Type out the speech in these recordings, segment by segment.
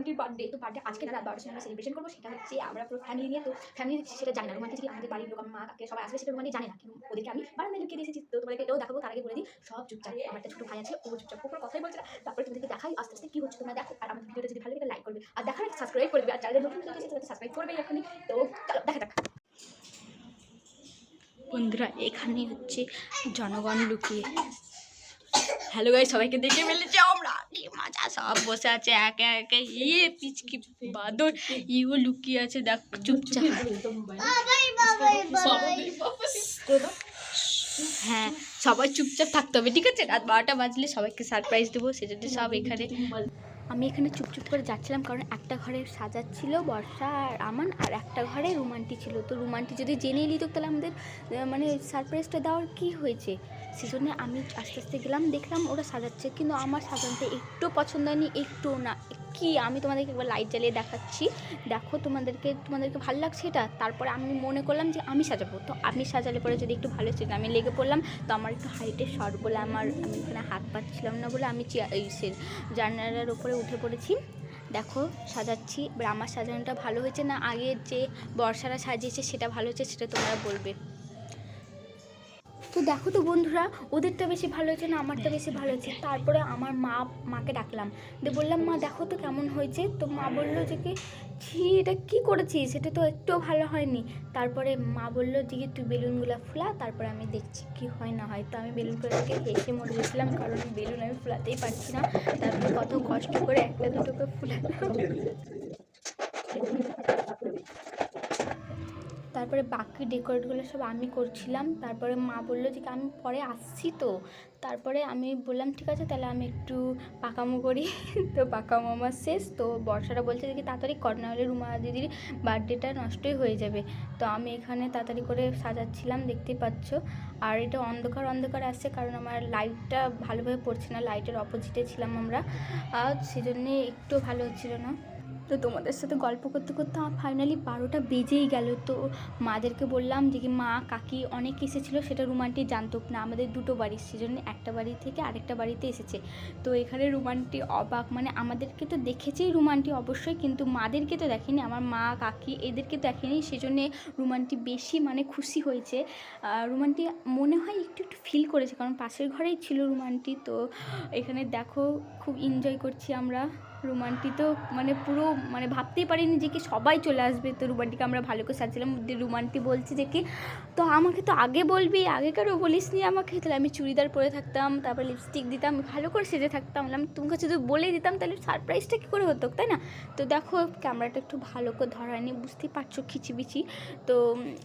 রোমান্টির birthday. তো birthday আজকে না রাত 12টার সময় আমরা সেলিব্রেশন করবো। সেটা হচ্ছে আমরা পুরো ফ্যামিলি নিয়ে। তো ফ্যামিলি সেটা জানে না, রোমান্টি যে আমাদের বাড়ির লোক, আমার মা কাকে সবাই আসবে সেটা রোমান্টি জানে না। কিন্তু ওদেরকে আমি বারান্দায় লুকিয়ে দিয়েছি। তো তোমাদেরকে এটাও দেখাবো, তার আগে বলে দিই সব চুপচাপ। আমার একটা ছোট ভাই আছে, ও চুপচাপ কোনো কথাই বলছে না। তারপরে তোমাদেরকে দেখাই আস্তে আস্তে কি হচ্ছে, তোমরা দেখো। আর আমার ভিডিওটা যদি ভালো লাগে লাইক করবে, আর দেখার আগে সাবস্ক্রাইব করবে। আর যারা নতুন দেখেছে তারা সাবস্ক্রাইব করবে এখনই। তো চলো দেখা যাক। বন্ধুরা এখানে হচ্ছে জনগণ লুকিয়ে। হ্যালো গাইস, সবাইকে দেখে ফেলেছি আমরা। কি মজা, সব বসে আছে একে একে। ইয়ে পিচকি বাদর ইও লুকিয়ে আছে, দেখ চুপচাপ। হ্যাঁ, সবাই চুপচাপ থাকতে হবে, ঠিক আছে? রাত 12টা বাজলে সবাইকে সারপ্রাইজ দেবো, সেজন্য সব এখানে। আমি এখানে চুপচুপ করে যাচ্ছিলাম, কারণ একটা ঘরে সাজাচ্ছিল বর্ষা আর আমান, আর একটা ঘরে রোমান্টি ছিল। তো রোমান্টি যদি জেনে নিত তাহলে আমাদের মানে সারপ্রাইজটা দেওয়ার কী হয়েছে, সেজন্য আমি আস্তে আস্তে গেলাম, দেখলাম ওরা সাজাচ্ছে, কিন্তু আমার সাজাতে একটু পছন্দ হয়নি, একটু না। কি আমি তোমাদেরকে একবার লাইট জ্বালিয়ে দেখাচ্ছি, দেখো তোমাদেরকে ভালো লাগছে এটা। তারপরে আমি মনে করলাম যে আমি সাজাবো, তো আমি সাজালে পরে যদি একটু ভালো ছিল, আমি লেগে পড়লাম। তো আমার একটু হাইটের শর্ট বলে আমি এখানে হাত পাচ্ছিলাম না বলে আমি জানালার ওপরে উঠে পড়েছি। দেখো সাজাচ্ছি। এবার আমার সাজানোটা ভালো হয়েছে না আগের যে বর্ষারা সাজিয়েছে সেটা ভালো হয়েছে, সেটা তোমরা বলবে। তো দেখো তো বন্ধুরা, ওদেরটা বেশি ভালো হয়েছে না আমারটা বেশি ভালো হয়েছে। তারপরে আমার মাকে ডাকলাম, দিয়ে বললাম মা দেখো তো কেমন হয়েছে। তো মা বললো যে কি ছি এটা কী করেছিস, সেটা তো একটুও ভালো হয়নি। তারপরে মা বললো যে কি তুই বেলুনগুলো ফুলা, তারপরে আমি দেখছি কি হয় না হয়। তো আমি বেলুনগুলোকে হেসে মরে গেছিলাম, কারণ বেলুন আমি ফুলাতেই পারছি না। তারপরে কত কষ্ট করে একটা দুটোকে ফুলালাম। তারপরে বাকি ডেকোরেটগুলো সব আমি করছিলাম। তারপরে মা বললো যে আমি পরে আসছি। তো তারপরে আমি বললাম ঠিক আছে তাহলে আমি একটু পাকামো করি। তো পাকামো আমার শেষ। তো বর্ষাটা বলছে যে কি তাড়াতাড়ি কর, না হলে রুমা দিদির বার্থডেটা নষ্টই হয়ে যাবে। তো আমি এখানে তাড়াতাড়ি করে সাজাচ্ছিলাম, দেখতেই পাচ্ছ। আর এটা অন্ধকার অন্ধকার আসছে, কারণ আমার লাইটটা ভালোভাবে পড়ছে না, লাইটের অপোজিটে ছিলাম আমরা, আর সেজন্যে একটু ভালো হচ্ছিল না। তো তোমাদের সাথে গল্প করতে করতে আমার ফাইনালি 12টা বেজেই গেল। তো মাদেরকে বললাম যে কি মা কাকি অনেক এসেছিলো, সেটা রুমান্টি জানতো না, আমাদের দুটো বাড়ি, সেজন্য একটা বাড়ি থেকে আরেকটা বাড়িতে এসেছে। তো এখানে রুমান্টি অবাক, মানে আমাদেরকে তো দেখেছেই রুমান্টি অবশ্যই, কিন্তু মাদেরকে তো দেখেনি, আমার মা কাকি এদেরকে দেখেনি, সেজন্যে রুমান্টি বেশি মানে খুশি হয়েছে। রুমান্টি মনে হয় একটু একটু ফিল করেছে, কারণ পাশের ঘরেই ছিল রুমান্টি। তো এখানে দেখো খুব এনজয় করছি আমরা। রুমান্টি তো মানে পুরো মানে ভাবতেই পারিনি যে কি সবাই চলে আসবে। তো রুমান্টিকে আমরা ভালো করে সাজছিলাম। রুমান্টি বলছে যে কি তো আমাকে তো আগে বলবি, আগে কারো বলিস নি আমাকে। তাহলে আমি চুড়িদার পরে থাকতাম, তারপর লিপস্টিক দিতাম, ভালো করে সেজে থাকতাম। আমি তোমাকে যদি বলেই দিতাম তাহলে সারপ্রাইজটা কী করে হতো, তাই না? তো দেখো ক্যামেরাটা একটু ভালো করে ধরায়নি, বুঝতেই পারছো খিচিবিচি। তো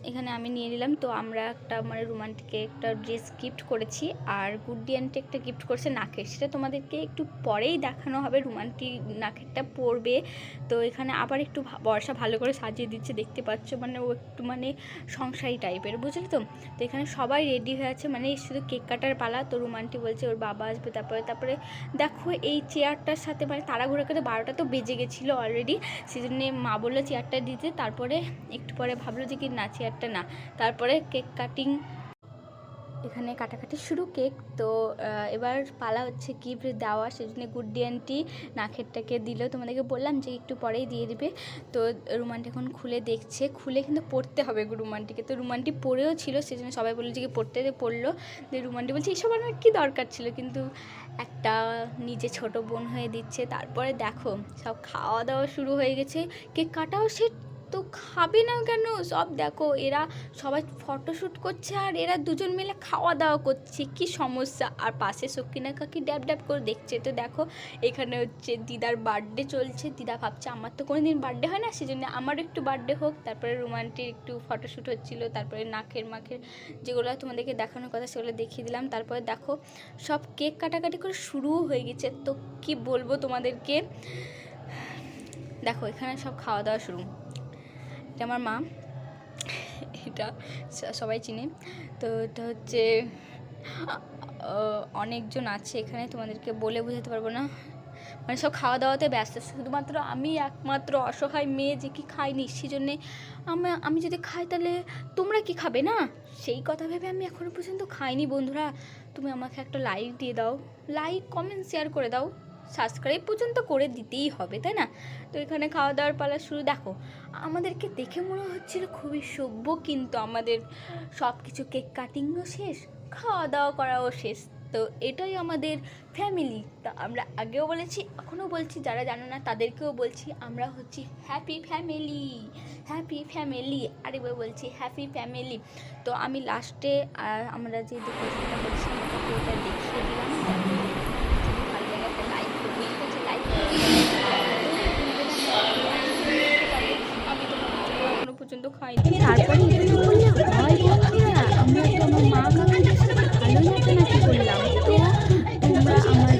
এখানে আমি নিয়ে নিলাম। তো আমরা একটা মানে রুমান্টিকে একটা ড্রেস গিফট করেছি, আর গুড্ডি আন্টি একটা গিফট করছে নাকের, সেটা তোমাদেরকে একটু পরেই দেখানো হবে। রুমান্টি নাকেরটা পরবে। তো এখানে আবার একটু বর্ষা ভালো করে সাজিয়ে দিচ্ছে, দেখতে পাচ্ছ, মানে ও একটু মানে সংসারী টাইপের, বুঝলি তো। তো এখানে সবাই রেডি হয়ে আছে, মানে শুধু কেক কাটার পালা। তো রুমান্টি বলছে ওর বাবা আসবে। তারপরে দেখো এই চেয়ারটার সাথে মানে তাড়াঘুড়ো করে 12টা তো বেজে গেছিলো অলরেডি, সেই জন্যে মা বললো চেয়ারটা দিতে। তারপরে একটু পরে ভাবলো যে কি না চেয়ারটা না। তারপরে কেক কাটিং, এখানে কাটাকাটি শুরু কেক। তো এবার পালা হচ্ছে গিফট দেওয়া, সেজন্য গুড্ডি আন্টি নাকেরটাকে দিল, তোমাদেরকে বললাম যে একটু পরেই দিয়ে দিবে। তো রুমান্টি এখন খুলে দেখছে, খুলে কিন্তু পড়তে হবে রুমান্টিকে। তো রুমান্টি পড়েও ছিল, সেজন্য সবাই বললো যে পড়তে পড়লো। যে রুমান্টি বলছে এইসব আমার কী দরকার ছিল, কিন্তু একটা নিজে ছোট বোন হয়ে দিচ্ছে। তারপরে দেখো সব খাওয়া দাওয়া শুরু হয়ে গেছে, কেক কাটাও সে তো খাবে না কেন, সব দেখো এরা সবাই ফটোশ্যুট করছে আর এরা দুজন মিলে খাওয়া দাওয়া করছে, কি সমস্যা। আর পাশে সকিনা কাকি ড্যাব ড্যাব করে দেখছে। তো দেখো এখানে হচ্ছে দিদার বার্থডে চলছে, দিদা ভাবছে আমার তো কোনো দিন বার্থডে হয় না, সেজন্য আমার একটু বার্থডে হোক। তারপরে রোমান্টিক একটু ফটোশ্যুট হচ্ছিল, তারপরে নাকের মাখের যেগুলো তোমাদেরকে দেখানোর কথা সেগুলো দেখিয়ে দিলাম। তারপরে দেখো সব কেক কাটাকাটি করে শুরুও হয়ে গেছে। তো কি বলবো তোমাদেরকে, দেখো এখানে সব খাওয়া দাওয়া শুরু। এটা আমার মা, এটা সবাই চিনে। তো এটা হচ্ছে অনেকজন আছে এখানে, তোমাদেরকে বলে বোঝাতে পারবো না, মানে সব খাওয়া দাওয়াতে ব্যস্ত। শুধুমাত্র আমি একমাত্র অসহায় মেয়ে যে কি খাইনি, সেই জন্যে আমি যদি খাই তাহলে তোমরা কি খাবে না, সেই কথা ভেবে আমি এখনও পর্যন্ত খাইনি। বন্ধুরা তুমি আমাকে একটা লাইক দিয়ে দাও, লাইক কমেন্ট শেয়ার করে দাও। সাবস্ক্রাইব পর্যন্ত করে দিতেই হবে, তাই না? তো এখানে খাওয়া দাওয়ার পালা শুরু। দেখো আমাদেরকে দেখে মনে হচ্ছিল খুবই সভ্য, কিন্তু আমাদের সব কিছু কেক কাটিংও শেষ, খাওয়া দাওয়া করাও শেষ। তো এটাই আমাদের ফ্যামিলি। তা আমরা আগেও বলেছি, এখনও বলছি, যারা জানো না তাদেরকেও বলছি, আমরা হচ্ছি হ্যাপি ফ্যামিলি, হ্যাপি ফ্যামিলি। আরেকবার বলছি হ্যাপি ফ্যামিলি। তো আমি লাস্টে আমরা যে ডেকোরেশনটা করছি আমাকে ওটা দেখিয়ে দিলাম। ভালো লাগে একটা লাইক করবি, ঠিক আছে? লাইক আমি তো এখনো পর্যন্ত খাইনি। তারপরে একটু করলে হয় বন্ধুরা, আমরা তো আমার মা কাকাদের সাথে ভালোই নাচানাচি করলাম। তো তোমরা আমার